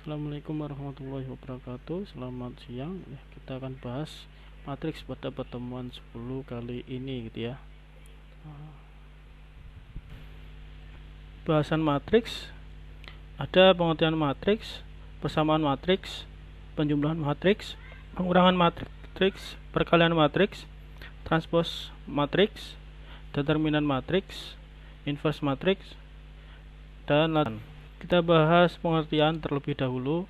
Assalamualaikum warahmatullahi wabarakatuh. Selamat siang. Kita akan bahas matriks pada pertemuan 10 kali ini gitu ya. Bahasan matriks, ada pengertian matriks, persamaan matriks, penjumlahan matriks, pengurangan matriks, perkalian matriks, transpose matriks, determinan matriks, inverse matriks, dan lain. Kita bahas pengertian terlebih dahulu.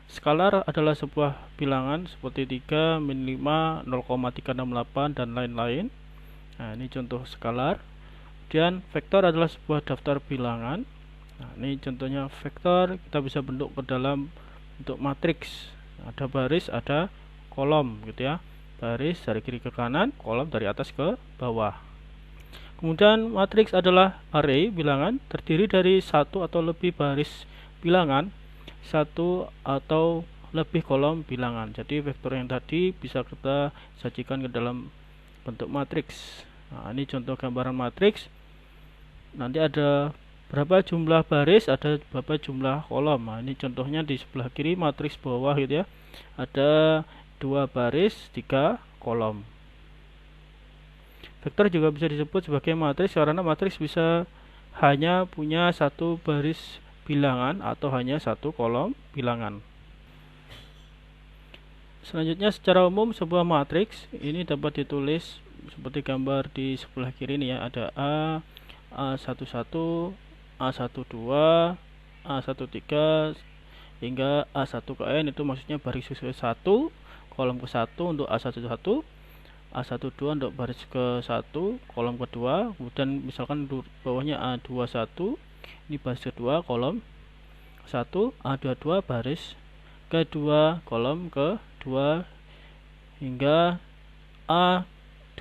Skalar adalah sebuah bilangan seperti 3, min 5, 0,368 dan lain-lain. Nah, ini contoh skalar. Kemudian vektor adalah sebuah daftar bilangan. Nah, ini contohnya vektor, kita bisa bentuk ke dalam bentuk matriks. Ada baris, ada kolom gitu ya. Baris dari kiri ke kanan, kolom dari atas ke bawah. Kemudian matriks adalah array bilangan terdiri dari satu atau lebih baris bilangan, satu atau lebih kolom bilangan. Jadi vektor yang tadi bisa kita sajikan ke dalam bentuk matriks. Nah, ini contoh gambaran matriks. Nanti ada berapa jumlah baris, ada berapa jumlah kolom. Nah, ini contohnya di sebelah kiri matriks bawah gitu ya. Ada 2 baris, 3 kolom. Vektor juga bisa disebut sebagai matriks karena matriks bisa hanya punya satu baris bilangan atau hanya satu kolom bilangan. Selanjutnya secara umum sebuah matriks ini dapat ditulis seperti gambar di sebelah kiri ini ya. Ada A11, A12, A13 hingga A1 ke N, itu maksudnya baris ke-1, kolom ke-1 untuk A11, A12 untuk baris ke-1, kolom kedua. Kemudian misalkan bawahnya A21, ini baris kedua, kolom 1, A22 baris kedua, kolom kedua, hingga A2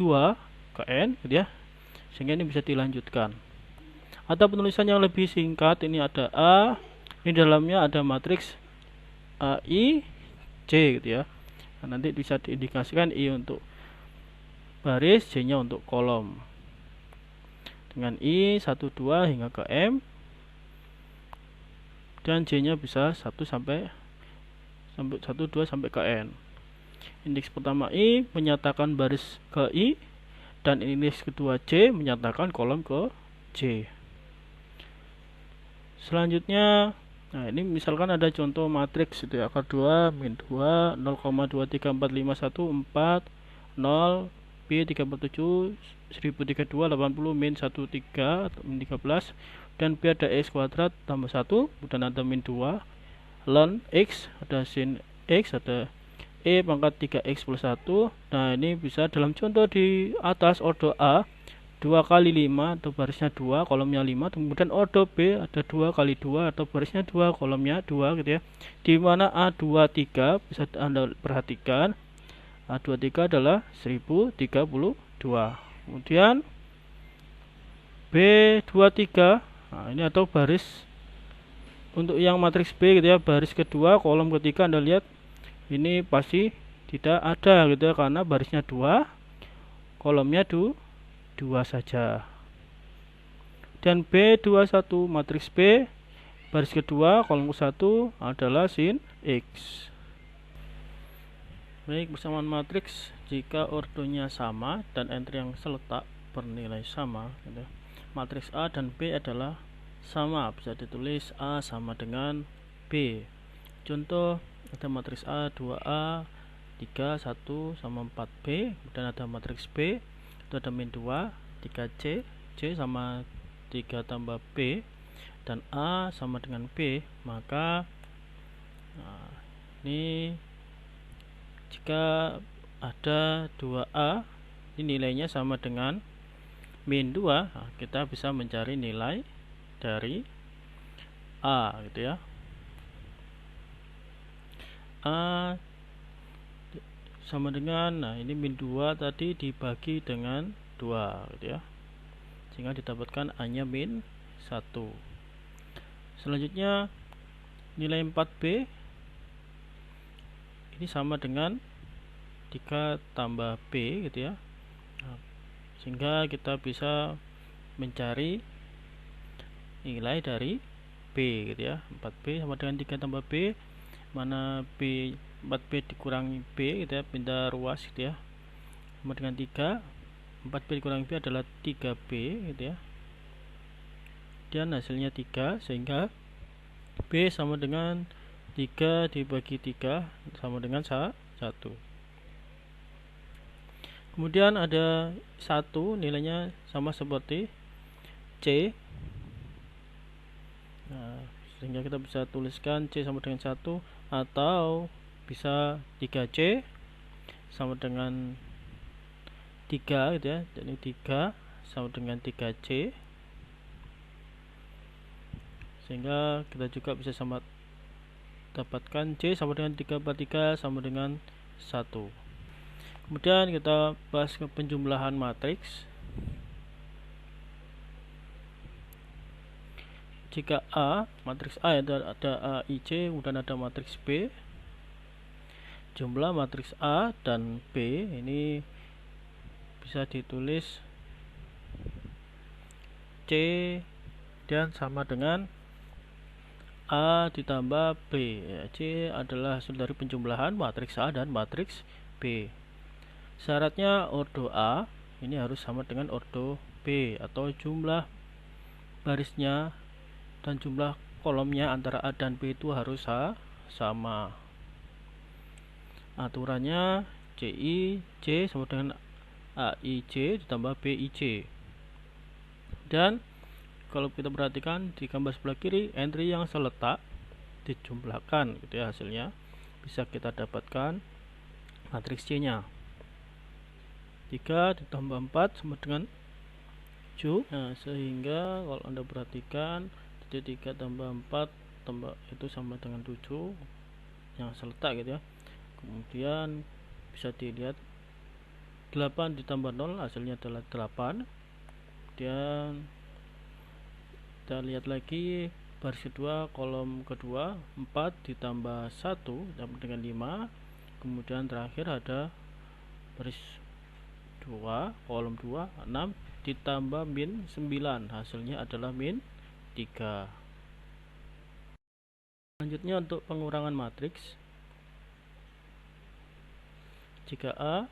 ke N gitu ya, sehingga ini bisa dilanjutkan. Atau penulisan yang lebih singkat, ini ada A, ini dalamnya ada matriks I, J gitu ya. Nah, nanti bisa diindikasikan I untuk baris, J-nya untuk kolom. Dengan I 1 2 hingga ke M, dan J-nya bisa 1 2 sampai ke N. Indeks pertama I menyatakan baris ke I, dan indeks kedua J menyatakan kolom ke J. Selanjutnya, nah ini misalkan ada contoh matriks itu ya, akar 2, min 2, 0,23451, 4, 0, B37, 1032, 80, min 13 atau min 13, dan B ada X kuadrat tambah 1, kemudian ada min 2, ln X, ada sin X, ada E pangkat 3X plus 1. Nah, ini bisa dalam contoh di atas ordo A 2 kali 5 atau barisnya 2, kolomnya 5. Kemudian ordo B ada 2 kali 2 atau barisnya 2, kolomnya 2 gitu ya. Di mana A23 bisa Anda perhatikan, A23 adalah 1032. Kemudian B23, nah ini atau baris untuk yang matriks B gitu ya, baris kedua, kolom ketiga, Anda lihat ini pasti tidak ada gitu ya, karena barisnya 2, kolomnya 2 saja. Dan B21 matriks B, baris kedua, kolom ke-1 adalah sin X. Baik, persamaan matriks jika ordonya sama dan entry yang seletak bernilai sama gitu. Matriks A dan B adalah sama, bisa ditulis A sama dengan B. Contoh, ada matriks A 2A 3 1 sama 4B, dan ada matriks B itu ada min 2 3C, C sama 3 tambah B, dan A sama dengan B. Maka nah, ini jika ada 2A, ini nilainya sama dengan min 2, nah, kita bisa mencari nilai dari A gitu ya. A sama dengan, nah ini min 2 tadi dibagi dengan 2 gitu ya, sehingga didapatkan A nya min 1. Selanjutnya nilai 4B ini sama dengan 3 tambah B gitu ya. Nah, sehingga kita bisa mencari nilai dari B gitu ya. 4B sama dengan 3 tambah B, mana B 4B dikurangi B gitu ya, pindah ruas gitu ya, sama dengan 3. 4B dikurangi B adalah 3B gitu ya, dan hasilnya 3, sehingga B sama dengan 3 dibagi 3 sama dengan 1. Kemudian ada 1 nilainya sama seperti C. Nah, sehingga kita bisa tuliskan C sama dengan 1, atau bisa 3C sama dengan 3 gitu ya. Jadi 3 sama dengan 3C, sehingga kita juga bisa sama dapatkan C sama dengan 3/3 sama dengan 1. Kemudian kita bahas ke penjumlahan matriks. Jika matriks A ada A, I, C, kemudian ada matriks B, jumlah matriks A dan B ini bisa ditulis C dan sama dengan A ditambah B. C adalah hasil dari penjumlahan matriks A dan matriks B. Syaratnya ordo A ini harus sama dengan ordo B, atau jumlah barisnya dan jumlah kolomnya antara A dan B itu harus sama. Aturannya C sama dengan AIC ditambah BIC. Dan kalau kita perhatikan di gambar sebelah kiri, entry yang seletak dijumlahkan gitu ya, hasilnya bisa kita dapatkan matriks C-nya. 3 ditambah 4 sama dengan 7. Nah, sehingga kalau Anda perhatikan, 3 tambah 4 tambah itu sama dengan 7 yang seletak gitu ya. Kemudian bisa dilihat 8 ditambah 0 hasilnya adalah 8. Kemudian kita lihat lagi baris kedua, kolom kedua, 4 ditambah 1 sama dengan 5. Kemudian terakhir ada baris 2, kolom 2, 6 ditambah min 9, hasilnya adalah min 3. Selanjutnya untuk pengurangan matriks. Jika A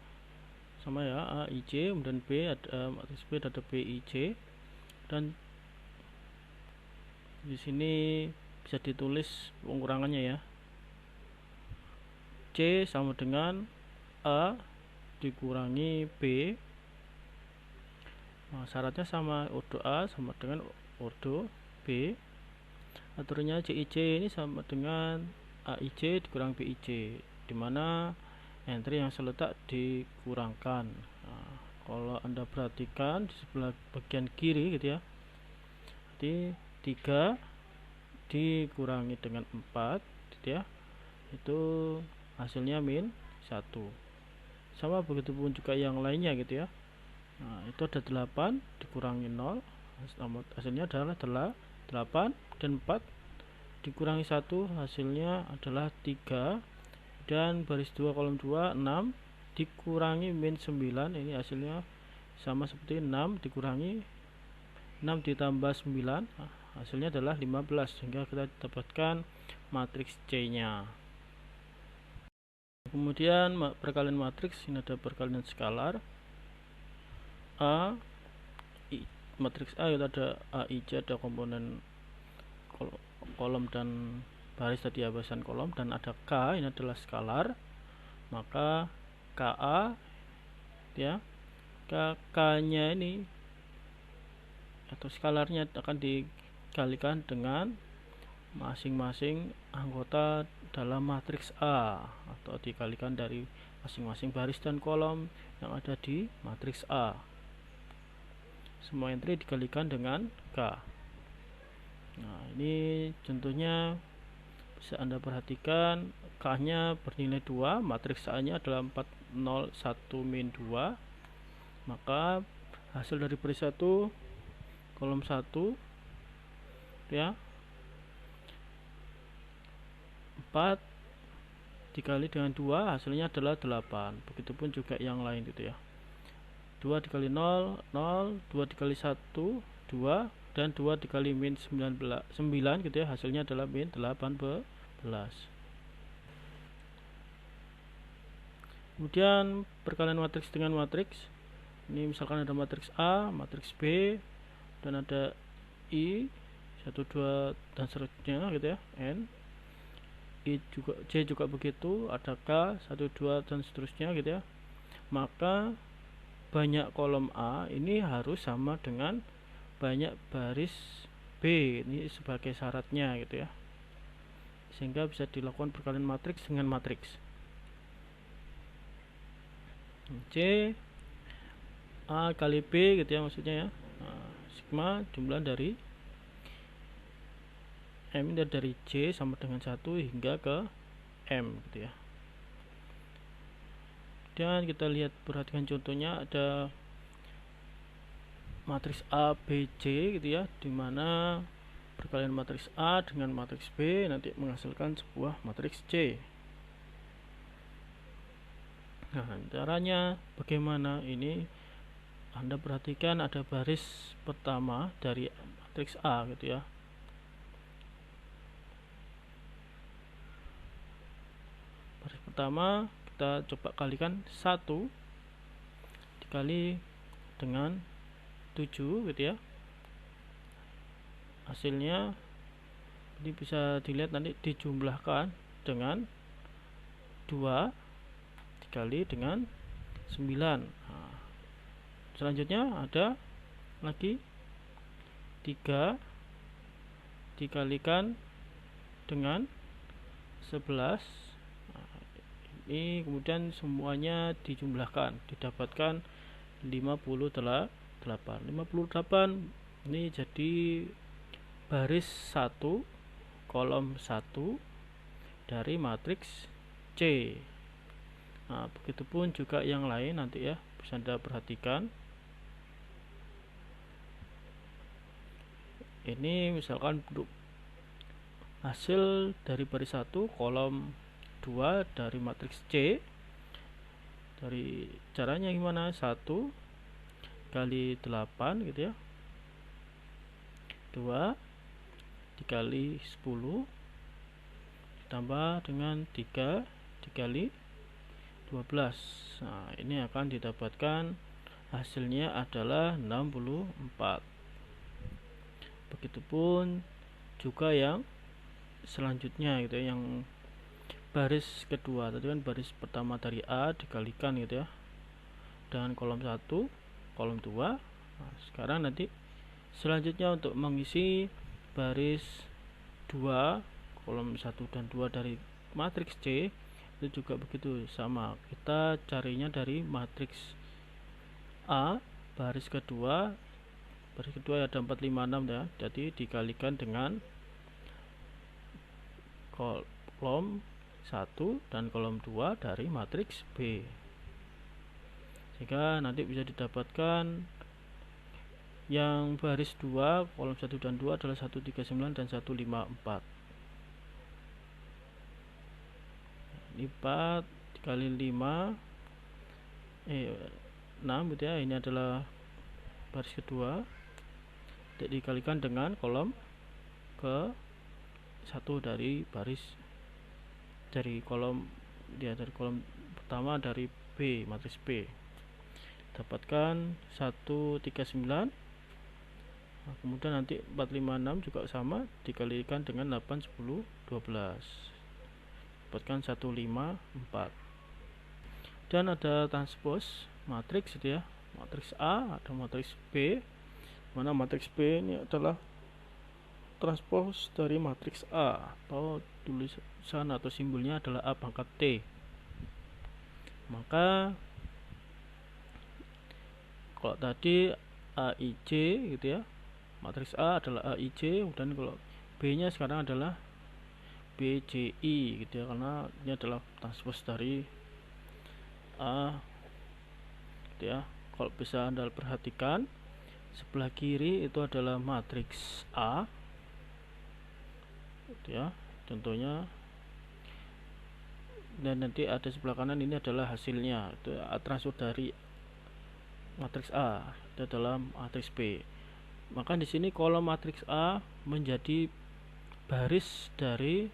sama ya, A, I, C, kemudian B ada matriks B ada B, I, C, dan di sini bisa ditulis pengurangannya ya. C sama dengan A dikurangi B. Nah, syaratnya sama, ordo A sama dengan ordo B. Aturannya CIC ini sama dengan AIC dikurang BIC, dimana entry yang seletak dikurangkan. Nah, kalau Anda perhatikan di sebelah bagian kiri gitu ya, jadi 3 dikurangi dengan 4 gitu ya, itu hasilnya min 1. Sama begitu pun juga yang lainnya gitu ya. Nah, itu ada 8 dikurangi 0, hasilnya adalah 8, dan 4 dikurangi 1 hasilnya adalah 3, dan baris 2 kolom 2, 6 dikurangi min 9, ini hasilnya sama seperti 6 dikurangi 6 ditambah 9, hasilnya adalah 15, sehingga kita dapatkan matriks C nya. Kemudian perkalian matriks, ini ada perkalian skalar. Matriks A itu ada A, I, C, ada komponen kolom dan baris tadi ya, barisan kolom, dan ada K, ini adalah skalar. Maka KA ya, K nya ini atau skalarnya akan dikalikan dengan masing-masing anggota dalam matriks A, atau dikalikan dari masing-masing baris dan kolom yang ada di matriks A. Semua entry dikalikan dengan K. Nah, ini contohnya bisa Anda perhatikan, K nya bernilai 2, matriks A nya adalah 4, 0, 1, min 2. Maka hasil dari baris 1 kolom 1 ya, 4 dikali dengan 2 hasilnya adalah 8. Begitupun juga yang lain gitu ya. 2 dikali 0, 0, 2 dikali 1, 2, dan 2 dikali min 9 gitu ya, hasilnya adalah min 18. Kemudian perkalian matriks dengan matriks, ini misalkan ada matriks A, matriks B, dan ada I 1, 2 dan seterusnya gitu ya, N, I juga, J juga begitu, ada K 1, 2 dan seterusnya gitu ya. Maka banyak kolom A ini harus sama dengan banyak baris B, ini sebagai syaratnya gitu ya, sehingga bisa dilakukan perkalian matriks dengan matriks. C A kali B gitu ya, maksudnya ya. Nah, sigma jumlah dari M dari C sama dengan 1 hingga ke M gitu ya. Dan kita lihat, perhatikan contohnya, ada matriks A B C gitu ya, dimana perkalian matriks A dengan matriks B nanti menghasilkan sebuah matriks C. Nah, caranya bagaimana? Ini Anda perhatikan ada baris pertama dari matriks A gitu ya. Baris pertama kita coba kalikan 1 dikali dengan 7 gitu ya. Hasilnya ini bisa dilihat nanti dijumlahkan dengan 2 dikali dengan 9. Nah, selanjutnya ada lagi 3 dikalikan dengan 11. Nah, ini kemudian semuanya dijumlahkan, didapatkan 58. 58 ini jadi baris 1 kolom 1 dari matriks C. Nah, begitupun juga yang lain nanti ya, bisa Anda perhatikan. Ini misalkan untuk hasil dari baris 1 kolom 2 dari matriks C. Dari caranya gimana? 1 kali 8 gitu ya, 2 dikali 10 ditambah dengan 3 dikali 12. Nah, ini akan didapatkan hasilnya adalah 64. Begitupun juga yang selanjutnya gitu ya, yang baris kedua. Tadi kan baris pertama dari A dikalikan gitu ya dengan kolom 1 kolom 2. Nah, sekarang nanti selanjutnya untuk mengisi baris 2 kolom 1 dan 2 dari matriks C itu juga begitu, sama, kita carinya dari matriks A baris kedua ada 4, 5, 6 ya, jadi dikalikan dengan kolom 1 dan kolom 2 dari matriks B, sehingga nanti bisa didapatkan yang baris 2 kolom 1 dan 2 adalah 139 dan 154. Ini 4 dikali 5 6 gitu ya, ini adalah baris kedua, dikalikan dengan kolom ke 1 dari baris dari kolom dari kolom pertama dari B, matriks B, dapatkan 139. Nah, kemudian nanti 4, 5, 6 juga sama, dikalikan dengan 8, 10, 12, dapatkan 154. Dan ada transpose matriks gitu ya, matriks A atau matriks B, mana matriks B ini adalah transpose dari matriks A, atau tulisan atau simbolnya adalah A pangkat T. Maka kalau tadi AIJ gitu ya, matriks A adalah AIJ, dan kalau B nya sekarang adalah BCI gitu ya, karena ini adalah transpose dari A gitu ya. Kalau bisa Anda perhatikan, sebelah kiri itu adalah matriks A gitu ya, contohnya, dan nanti ada sebelah kanan ini adalah hasilnya, itu transpose dari matriks A itu adalah matriks B. maka di sini kolom matriks A menjadi baris dari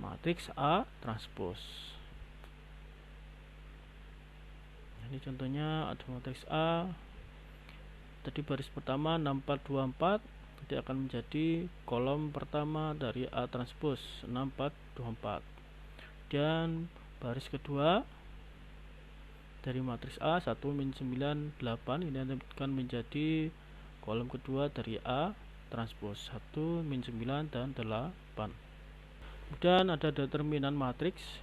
matriks A transpos. Ini contohnya ada matriks A, tadi baris pertama 6424, nanti akan menjadi kolom pertama dari A transpos 6424, dan baris kedua dari matriks A 1 min 9 8, ini akan menjadi kolom kedua dari A transpos 1 min 9 dan 8. Kemudian ada determinan matriks.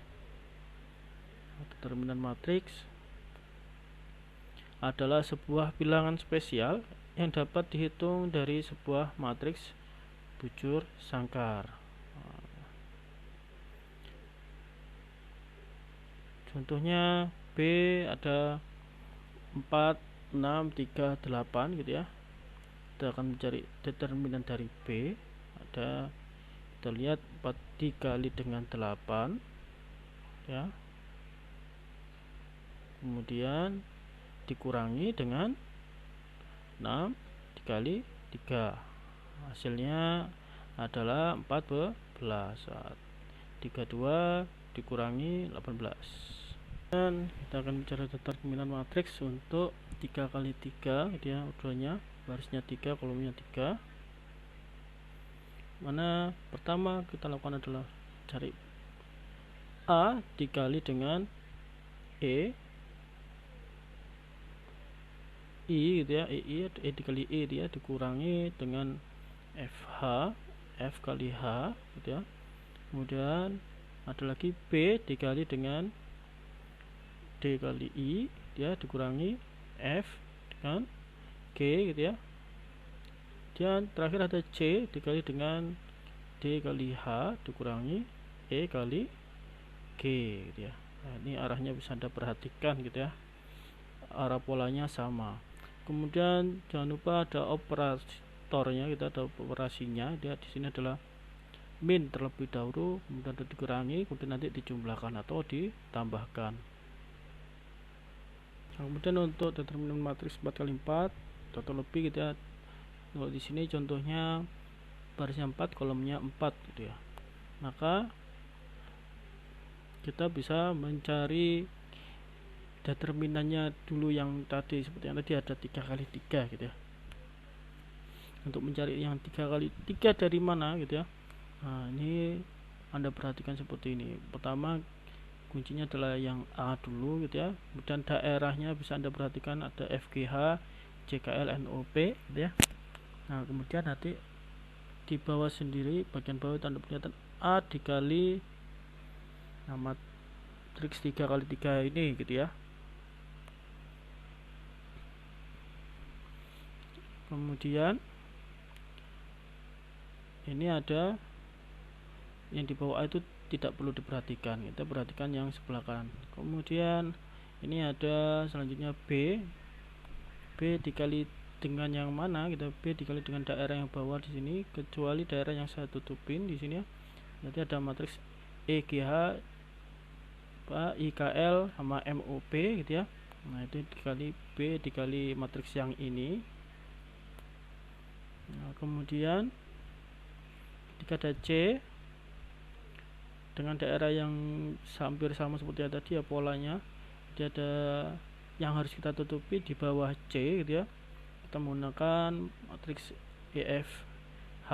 Determinan matriks adalah sebuah bilangan spesial yang dapat dihitung dari sebuah matriks bujur sangkar. Contohnya B ada 4, 6, 3, 8 gitu ya. Kita akan mencari determinan dari B. Ada, kita lihat 4 dikali dengan 8 ya. Kemudian dikurangi dengan 6 dikali 3, hasilnya adalah 14. 32 dikurangi 18. Dan kita akan mencari determinan matriks untuk 3 kali 3 gitu ya, urutannya barisnya 3, kolomnya 3. Mana pertama kita lakukan adalah cari A dikali dengan I gitu ya, E dikali E dia dikurangi dengan F kali H gitu ya. Kemudian ada lagi B dikali dengan D kali I dia dikurangi F dengan G gitu ya. Dan terakhir ada C dikali dengan D kali H dikurangi E kali G gitu ya. Nah, ini arahnya bisa Anda perhatikan gitu ya, arah polanya sama. Kemudian jangan lupa ada operatornya, kita ada operasinya. Dia di sini adalah min terlebih dahulu, kemudian dikurangi, kemudian nanti dijumlahkan atau ditambahkan. Kemudian untuk determinan matriks 4 kali 4 atau lebih gitu ya. Kalau di sini contohnya barisnya 4, kolomnya 4 gitu ya. Maka kita bisa mencari determinannya dulu yang tadi, seperti yang tadi ada 3 kali 3 gitu ya. Untuk mencari yang 3 kali 3 dari mana gitu ya. Nah, ini Anda perhatikan seperti ini. Pertama kuncinya adalah yang A dulu gitu ya. Kemudian daerahnya bisa Anda perhatikan ada FGH, JKL, NOP gitu ya. Nah, kemudian nanti di bawah sendiri bagian bawah tanda pernyataan A dikali matriks 3 kali 3 ini gitu ya. Kemudian ini ada yang di bawah A itu tidak perlu diperhatikan, kita perhatikan yang sebelah kanan. Kemudian ini ada selanjutnya B dikali dengan yang mana, kita B dikali dengan daerah yang bawah di sini, kecuali daerah yang saya tutupin di sini ya. Nanti ada matriks EGH, IKL sama MOP gitu ya. Nah, itu dikali B dikali matriks yang ini. Nah, kemudian ketika ada C dengan daerah yang hampir sama seperti yang tadi ya polanya, dia ada yang harus kita tutupi di bawah C gitu ya. Kita menggunakan matriks EFH,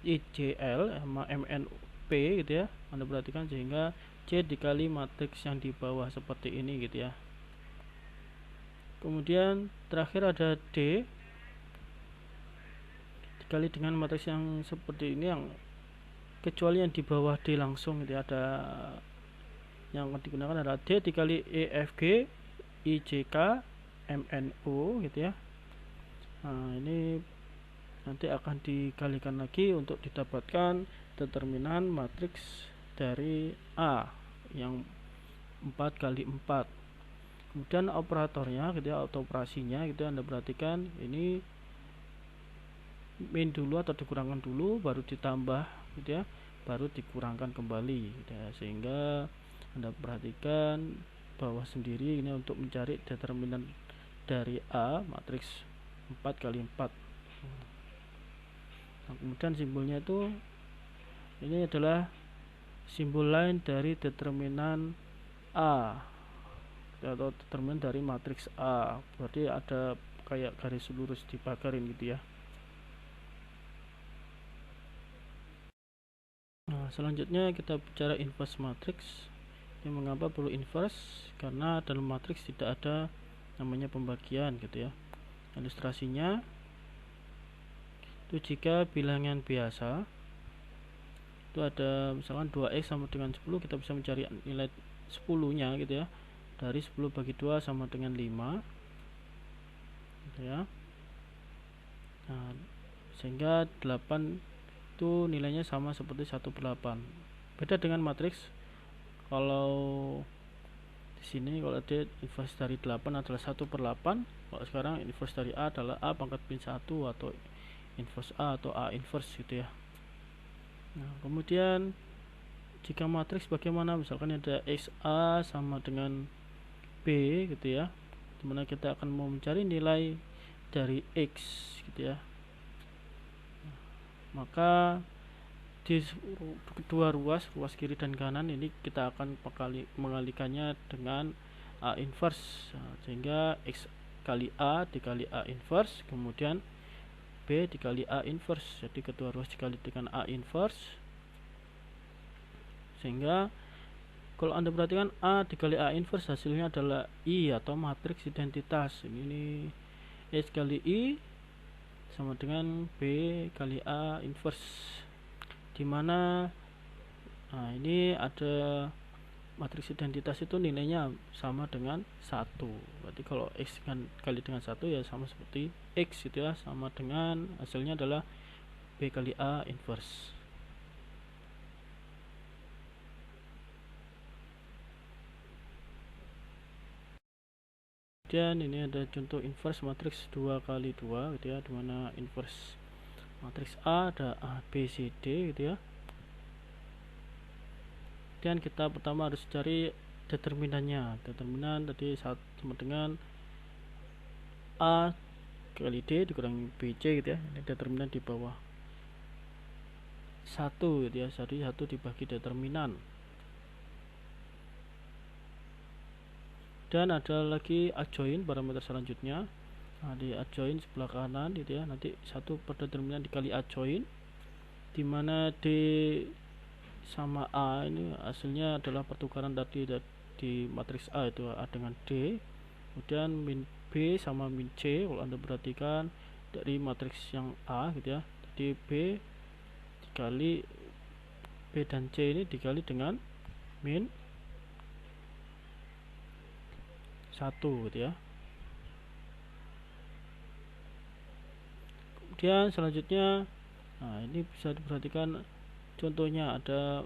IJL sama MNP gitu ya. Anda perhatikan sehingga C dikali matriks yang di bawah seperti ini gitu ya. Kemudian terakhir ada D dikali dengan matriks yang seperti ini, yang kecuali yang di bawah D langsung gitu ya. Ada yang digunakan adalah D dikali EFG, IJK, MNO gitu ya. Nah, ini nanti akan dikalikan lagi untuk didapatkan determinan matriks dari A yang 4 kali 4. Kemudian operatornya gitu ya, atau operasinya gitu, Anda perhatikan ini min dulu atau dikurangkan dulu baru ditambah gitu ya, baru dikurangkan kembali gitu ya. Sehingga Anda perhatikan bawah sendiri ini untuk mencari determinan dari A matriks 4 kali 4. Nah, kemudian simbolnya itu ini adalah simbol lain dari determinan A atau determinan dari matriks A. Berarti ada kayak garis lurus dibakarin gitu ya. Nah, selanjutnya kita bicara inverse matrix. Yang mengapa perlu inverse? Karena dalam matriks tidak ada namanya pembagian gitu ya. Ilustrasinya itu jika bilangan biasa itu ada misalkan 2x sama dengan 10, kita bisa mencari nilai 10 nya gitu ya, dari 10 bagi 2 sama dengan 5 gitu ya. Nah, sehingga 8 itu nilainya sama seperti 1/8. Beda dengan matriks, kalau di sini kalau dia inverse dari 8 adalah 1/8, kalau sekarang inverse dari A adalah A pangkat min 1 atau inverse A atau A inverse gitu ya. Nah, kemudian jika matriks bagaimana? Misalkan ada XA sama dengan B gitu ya, dimana kita akan mau mencari nilai dari X gitu ya. Maka di kedua ruas kiri dan kanan ini kita akan mengalikannya dengan A inverse. Nah, sehingga X kali A dikali A inverse, kemudian B dikali A inverse. Jadi kedua ruas dikali dengan A inverse, sehingga kalau Anda perhatikan A dikali A inverse hasilnya adalah I atau matriks identitas. Ini X kali I sama dengan B kali A inverse, dimana nah ini ada matriks identitas itu nilainya sama dengan 1. Berarti kalau X kali dengan 1 ya sama seperti X gitu ya, sama dengan hasilnya adalah B kali A inverse. Kemudian ini ada contoh inverse matriks 2 kali 2 gitu ya, dimana inverse matriks A ada A, B, C, D gitu ya. Dan kita pertama harus cari determinannya. Determinan tadi sama dengan A kali D dikurangi BC gitu ya. Ini determinan di bawah 1 gitu ya. Jadi 1 dibagi determinan. Dan ada lagi adjoint parameter selanjutnya. Nah, di adjoint sebelah kanan gitu ya. Nanti 1 per determinan dikali adjoint, dimana D sama A ini hasilnya adalah pertukaran tadi di matriks A itu A dengan D. Kemudian min B sama min C, kalau Anda perhatikan dari matriks yang A gitu ya. Jadi B dikali B dan C ini dikali dengan min 1 gitu ya. Kemudian selanjutnya, nah ini bisa diperhatikan contohnya ada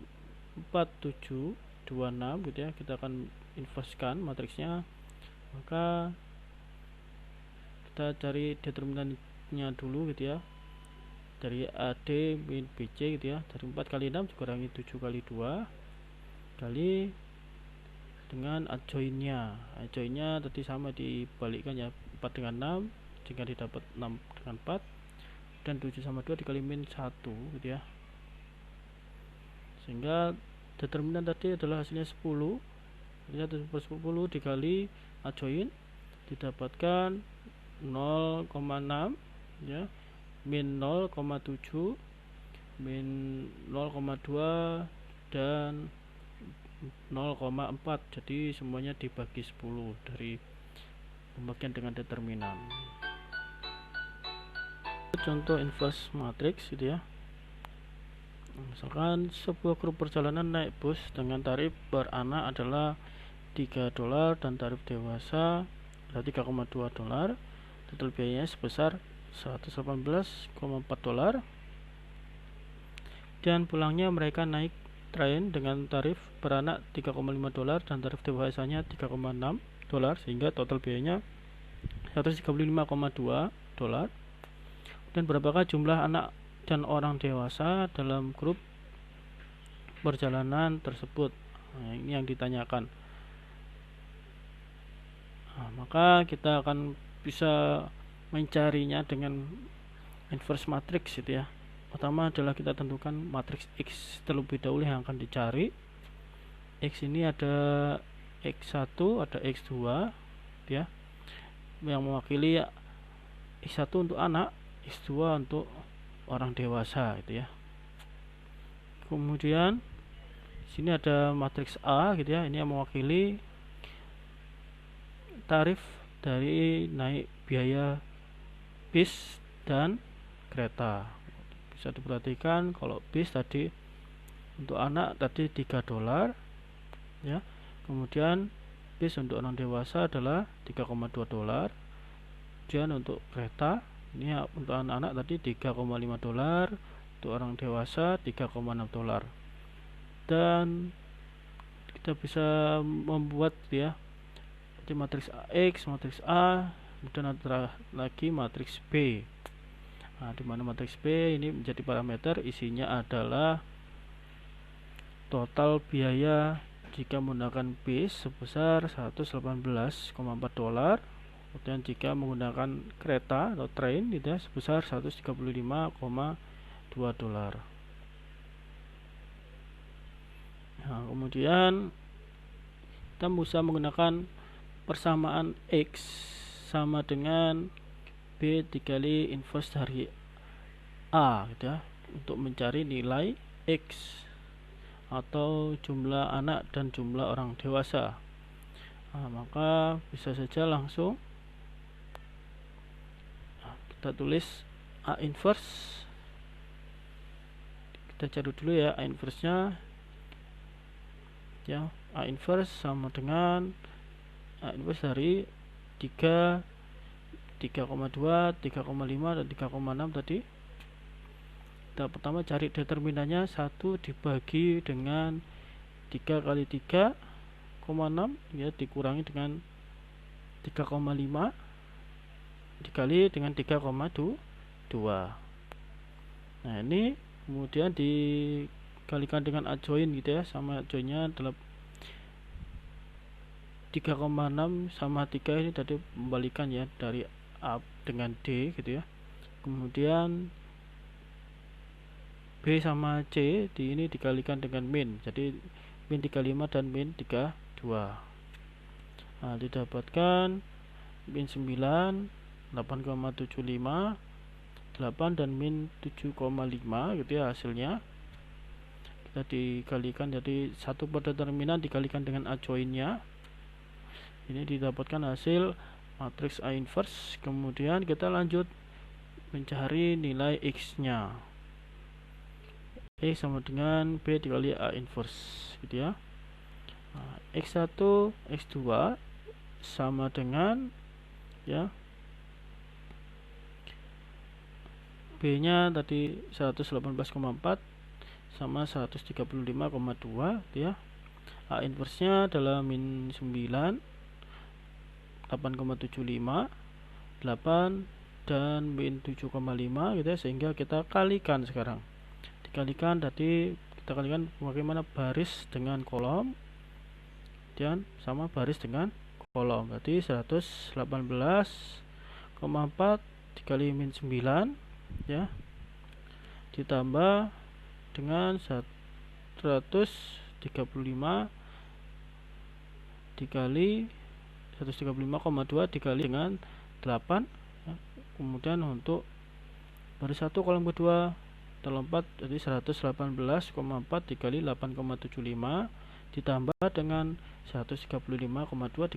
4, 7, 2, 6 gitu ya. Kita akan inversekan matriksnya. Maka kita cari determinannya dulu gitu ya, dari AD min BC gitu ya. Dari 4 kali 6 dikurangi 7 kali 2 kali dengan adjointnya. Adjointnya tadi sama dibalikkan ya, 4 dengan 6 jika didapat 6 dengan 4, dan 7 sama 2 dikali min 1 gitu ya. Sehingga determinan tadi adalah hasilnya 10. Jadi 1 per 10 dikali adjoint didapatkan 0,6 ya, min 0,7, min 0,2 dan 0,4. Jadi semuanya dibagi 10 dari pembagian dengan determinan. Contoh inverse matrix gitu ya. Misalkan sebuah grup perjalanan naik bus dengan tarif beranak adalah $3 dan tarif dewasa adalah $3,2. Total biayanya sebesar $118,4. Dan pulangnya mereka naik train dengan tarif beranak $3,5 dan tarif dewasanya $3,6, sehingga total biayanya $135,2. Dan berapakah jumlah anak dan orang dewasa dalam grup perjalanan tersebut? Nah, ini yang ditanyakan. Nah, maka kita akan bisa mencarinya dengan inverse matrix gitu ya. Pertama adalah kita tentukan matriks X terlebih dahulu yang akan dicari. X ini ada X1, ada X2 ya, yang mewakili X1 untuk anak, X2 untuk orang dewasa gitu ya. Kemudian sini ada matriks A gitu ya, ini yang mewakili tarif dari naik biaya bis dan kereta. Bisa diperhatikan kalau bis tadi untuk anak tadi $3 ya. Kemudian bis untuk orang dewasa adalah $3,2. Kemudian untuk kereta ini untuk anak-anak tadi $3,5, untuk orang dewasa $3,6. Dan kita bisa membuat ya di matriks X, matriks A, kemudian ada lagi matriks B. Nah, di mana matriks B ini menjadi parameter, isinya adalah total biaya jika menggunakan bis sebesar $118,4. Kemudian jika menggunakan kereta atau train gitu ya, sebesar $135,2. Nah, kemudian kita bisa menggunakan persamaan X sama dengan B dikali inverse dari A gitu ya, untuk mencari nilai X atau jumlah anak dan jumlah orang dewasa. Nah, maka bisa saja langsung kita tulis A inverse. Kita cari dulu ya A inverse nya ya. A inverse sama dengan A inverse dari 3, 3,2, 3,5 dan 3,6 tadi. Kita pertama cari determinannya, 1 dibagi dengan 3 kali 3,6 ya, dikurangi dengan 3,5 dikali dengan 3,2. Nah, ini kemudian dikalikan dengan adjoin gitu ya, sama adjoinnya adalah 3,6 sama 3 ini tadi membalikan ya, dari A dengan D gitu ya. Kemudian B sama C di ini dikalikan dengan min, jadi min 35 dan min 32. Nah, didapatkan min 9 8,75, 8 dan min 7,5 gitu ya hasilnya. Kita dikalikan, jadi satu per determinan dikalikan dengan adjoinnya, ini didapatkan hasil matriks A inverse. Kemudian kita lanjut mencari nilai X nya. X sama dengan B dikali A inverse gitu ya. Nah, X1, X2 sama dengan ya, B nya tadi 118,4 sama 135,2 gitu ya. A inverse nya adalah min 9, 8,75, 8 dan min 7,5 gitu ya, sehingga kita kalikan sekarang. Dikalikan tadi, kita kalikan bagaimana baris dengan kolom dan sama baris dengan kolom. Berarti 118,4 dikali min 9 ya, ditambah dengan 135 dikali 135,2 dikali dengan 8 ya. Kemudian untuk baris 1 kolom kedua terlompat, jadi 118,4 dikali 8,75 ditambah dengan 135,2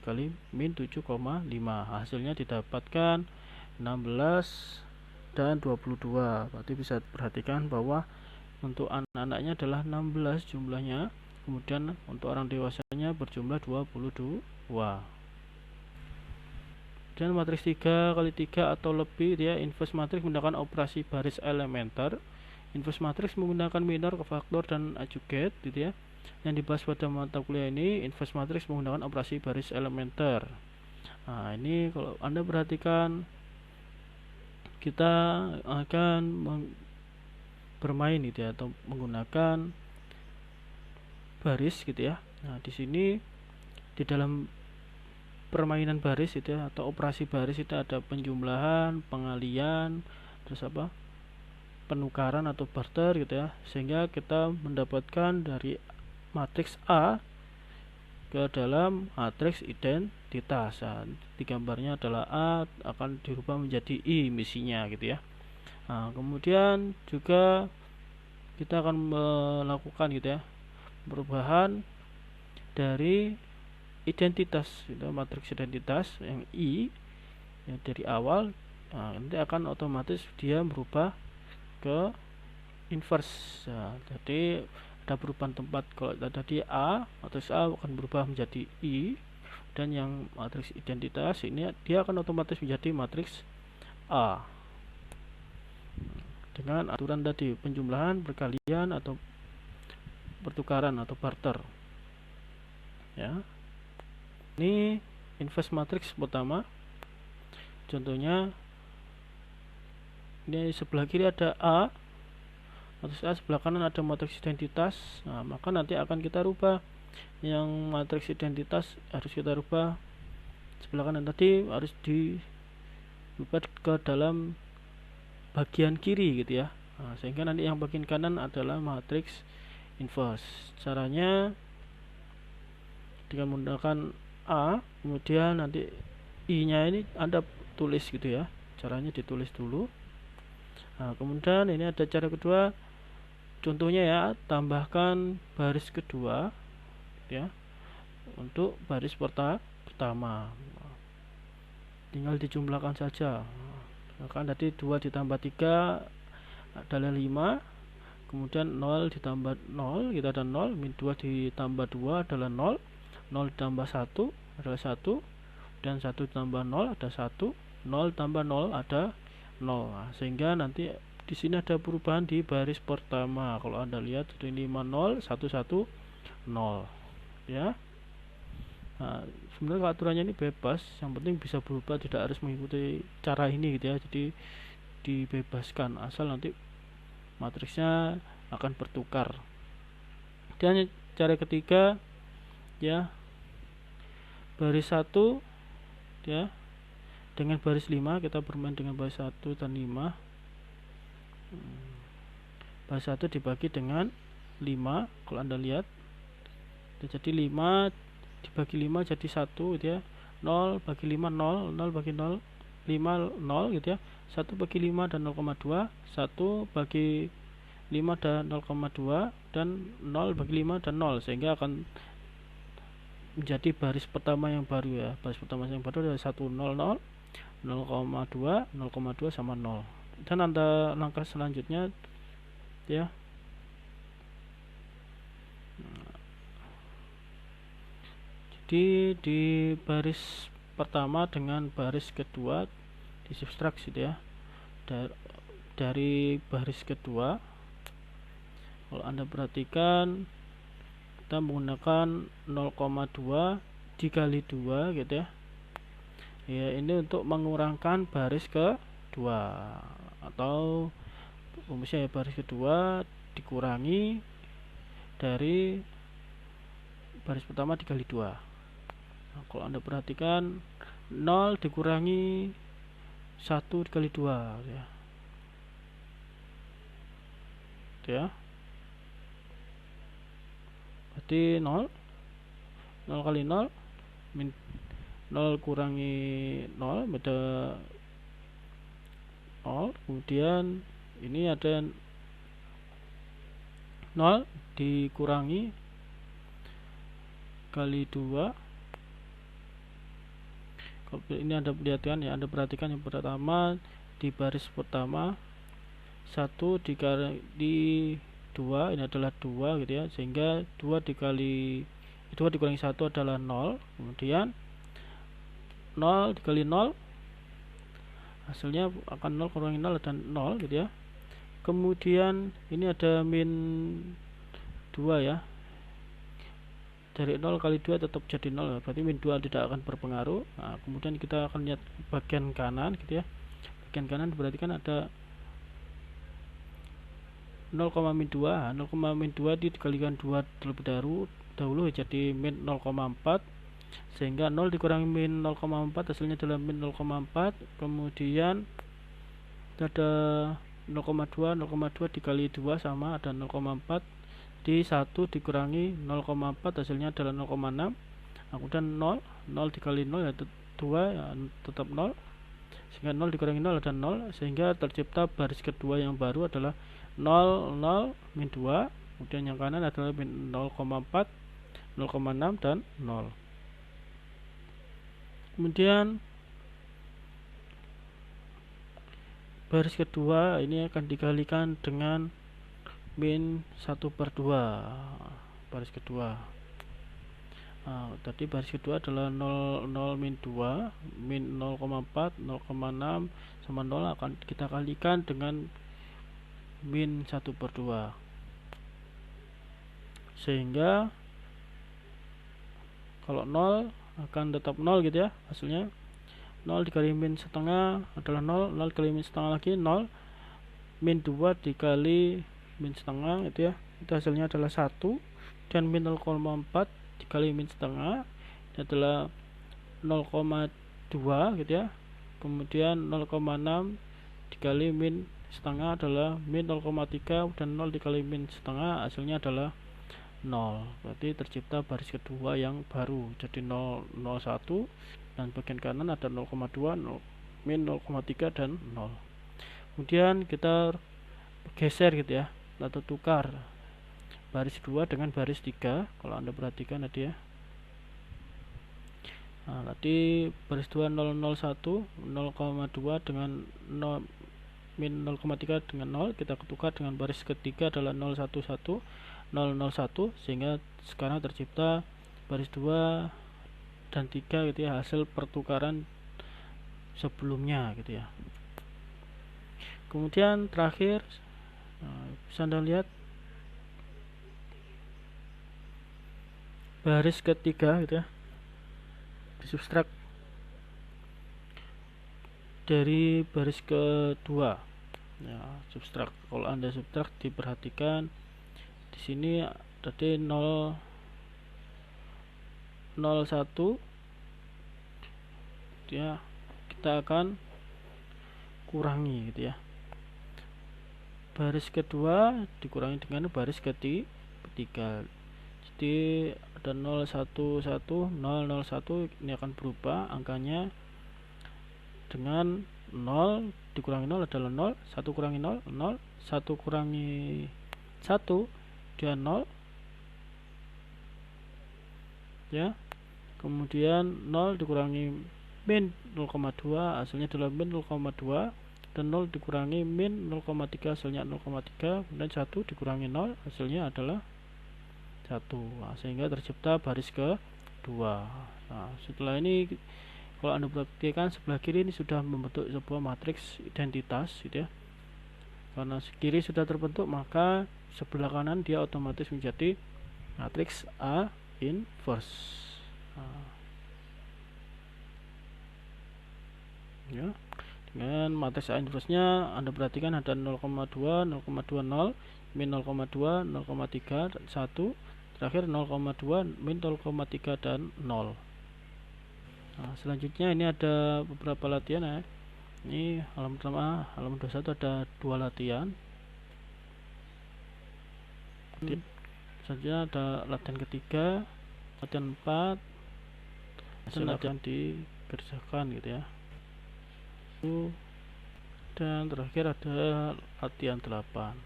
dikali min 7,5. Hasilnya didapatkan 16 dan 22. Berarti bisa perhatikan bahwa untuk anak-anaknya adalah 16 jumlahnya, kemudian untuk orang dewasanya berjumlah 22. Dan matriks 3 kali 3 atau lebih dia inverse matriks menggunakan operasi baris elementer. Inverse matriks menggunakan minor, faktor dan adjugate gitu ya. Yang dibahas pada mata kuliah ini, inverse matriks menggunakan operasi baris elementer. Nah, ini kalau Anda perhatikan, kita akan bermain gitu ya, atau menggunakan baris gitu ya. Nah, di sini di dalam permainan baris itu ya, atau operasi baris itu ada penjumlahan, pengalian, terus apa, penukaran atau barter gitu ya, sehingga kita mendapatkan dari matriks A ke dalam matriks identitas. Nah, di gambarnya adalah A akan dirubah menjadi I misinya gitu ya. Nah, kemudian juga kita akan melakukan gitu ya, perubahan dari identitas itu, matriks identitas yang I yang dari awal. Nah, nanti akan otomatis dia berubah ke inverse. Nah, jadi ada perubahan tempat. Kalau tadi A, matriks A akan berubah menjadi I, dan yang matriks identitas ini dia akan otomatis menjadi matriks A dengan aturan tadi, penjumlahan, perkalian, atau pertukaran atau barter ya. Ini inverse matriks pertama. Contohnya ini sebelah kiri ada A, matriks A, sebelah kanan ada matriks identitas. Nah, maka nanti akan kita rubah yang matriks identitas, harus kita rubah sebelah kanan tadi harus dirubah ke dalam bagian kiri gitu ya. Nah, sehingga nanti yang bagian kanan adalah matriks inverse. Caranya dengan menggunakan A, kemudian nanti I nya ini Anda tulis gitu ya, caranya ditulis dulu. Nah, kemudian ini ada cara kedua, contohnya ya, tambahkan baris kedua ya untuk baris pertama, tinggal dijumlahkan saja. Maka tadi 2 ditambah 3 adalah 5, kemudian 0 ditambah 0 kita ada 0, min 2 ditambah 2 adalah 0, 0 ditambah 1 adalah 1, dan 1 ditambah 0 ada 1, 0 tambah 0 ada 0. Nah, sehingga nanti di sini ada perubahan di baris pertama. Kalau Anda lihat ini 5 0 1 1 0 ya. Nah, sebenarnya aturannya ini bebas, yang penting bisa berubah, tidak harus mengikuti cara ini gitu ya. Jadi dibebaskan, asal nanti matriksnya akan bertukar. Dan cara ketiga ya, baris 1 ya dengan baris 5, kita bermain dengan baris 1 dan 5. Baris 1 dibagi dengan 5, kalau Anda lihat jadi 5 dibagi 5 jadi 1 gitu ya. 0 bagi 5 0, 0 bagi 0 5 0 gitu ya. 1 bagi 5 dan 0,2, 1 bagi 5 dan 0,2, dan 0 bagi 5 dan 0, sehingga akan menjadi baris pertama yang baru ya. Baris pertama yang baru adalah 1 0 0, 0,2 0,2 sama 0. Dan Anda langkah selanjutnya ya, jadi di baris pertama dengan baris kedua di subtraksi ya. Dari baris kedua, kalau Anda perhatikan, kita menggunakan 0,2 dikali 2 gitu ya. Ya, ini untuk mengurangkan baris kedua, atau rumusnya ya, baris kedua dikurangi dari baris pertama dikali 2. Nah, kalau Anda perhatikan 0 dikurangi 1 dikali 2 ya. Ya. Berarti 0 kali 0 min 0 kurangi 0 beda 0. Kemudian ini ada 0 dikurangi kali 2. Kalau ini Anda perhatikan ya, Anda perhatikan yang pertama di baris pertama 1 dikali 2, ini adalah 2 gitu ya, sehingga 2 dikurangi 1 adalah 0. Kemudian 0 dikali 0 hasilnya akan 0 kurangi 0 dan 0 gitu ya. Kemudian ini ada min 2 ya, dari 0 kali 2 tetap jadi 0, berarti min 2 tidak akan berpengaruh. Nah, kemudian kita akan lihat bagian kanan gitu ya. Bagian kanan berarti kan ada 0, min 2 dikalikan 2 terlebih dahulu jadi min 0,4. sehingga 0 dikurangi min 0,4 hasilnya adalah min 0,4. Kemudian ada 0,2 dikali 2 sama ada 0,4 di 1 dikurangi 0,4 hasilnya adalah 0,6. Kemudian 0 dikali 0 yaitu 2 ya, tetap 0, sehingga 0 dikurangi 0 ada 0, sehingga tercipta baris kedua yang baru adalah 0 0 min 2. Kemudian yang kanan adalah min 0,4 0,6 dan 0. Kemudian baris kedua ini akan dikalikan dengan min 1/2 baris kedua. Tadi baris kedua adalah 0 0 min 2 min 0,4 0,6 sama 0 akan kita kalikan dengan min 1/2, sehingga kalau 0 akan tetap 0 gitu ya, hasilnya 0 dikali min setengah adalah 0, 0 dikali min setengah lagi 0, min 2 dikali min setengah itu ya, itu hasilnya adalah 1, dan min 0,4 dikali min setengah ini adalah 0,2 gitu ya. Kemudian 0,6 dikali min setengah adalah min 0,3, dan 0 dikali min setengah hasilnya adalah 0. Berarti tercipta baris kedua yang baru, jadi 0 0 1, dan bagian kanan ada 0,2 min 0,3 dan 0. Kemudian kita geser gitu ya, atau tukar baris 2 dengan baris 3. Kalau Anda perhatikan tadi ya, tadi baris 2 0 0 1 0,2 dengan 0 min 0,3 dengan 0, kita tukar dengan baris ketiga adalah 0 1 1 0 0 1, sehingga sekarang tercipta baris 2 dan 3 gitu ya, hasil pertukaran sebelumnya gitu ya. Kemudian terakhir bisa Anda lihat baris ketiga gitu ya, disubstrak dari baris kedua ya, substrak. Kalau Anda subtrak diperhatikan di sini tadi 0 0 1 ya, kita akan kurangi gitu ya, baris kedua dikurangi dengan baris ketiga. Jadi ada 0 1 1 0 0 1, ini akan berubah angkanya dengan 0 dikurangi 0 adalah 0, 1 kurangi 0 0, 1 kurangi 1 dia 0 ya. Kemudian 0 dikurangi min 0,2 hasilnya adalah min 0,2, dan 0 dikurangi min 0,3 hasilnya 0,3, dan 1 dikurangi 0 hasilnya adalah 1. Sehingga tercipta baris kedua. Setelah ini kalau Anda perhatikan sebelah kiri ini sudah membentuk sebuah matriks identitas gitu ya. Karena kiri sudah terbentuk, maka sebelah kanan dia otomatis menjadi matriks A inverse. Ya, dengan matriks A inverse-nya Anda perhatikan ada 0,2 0,20 min 0,2 0,3 dan 1, terakhir 0,2 min 0,3 dan 0. Selanjutnya ini ada beberapa latihan ya. Ini halaman pertama, halaman 21 ada 2 latihan. Selanjutnya ada latihan ketiga, latihan 4, dan latihan dikerjakan gitu ya. Dan terakhir ada latihan 8.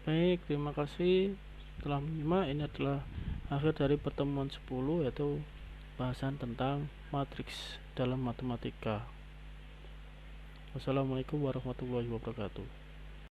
Baik, terima kasih telah menyimak. Ini adalah akhir dari pertemuan 10, yaitu bahasan tentang matriks dalam matematika. Wassalamualaikum warahmatullahi wabarakatuh.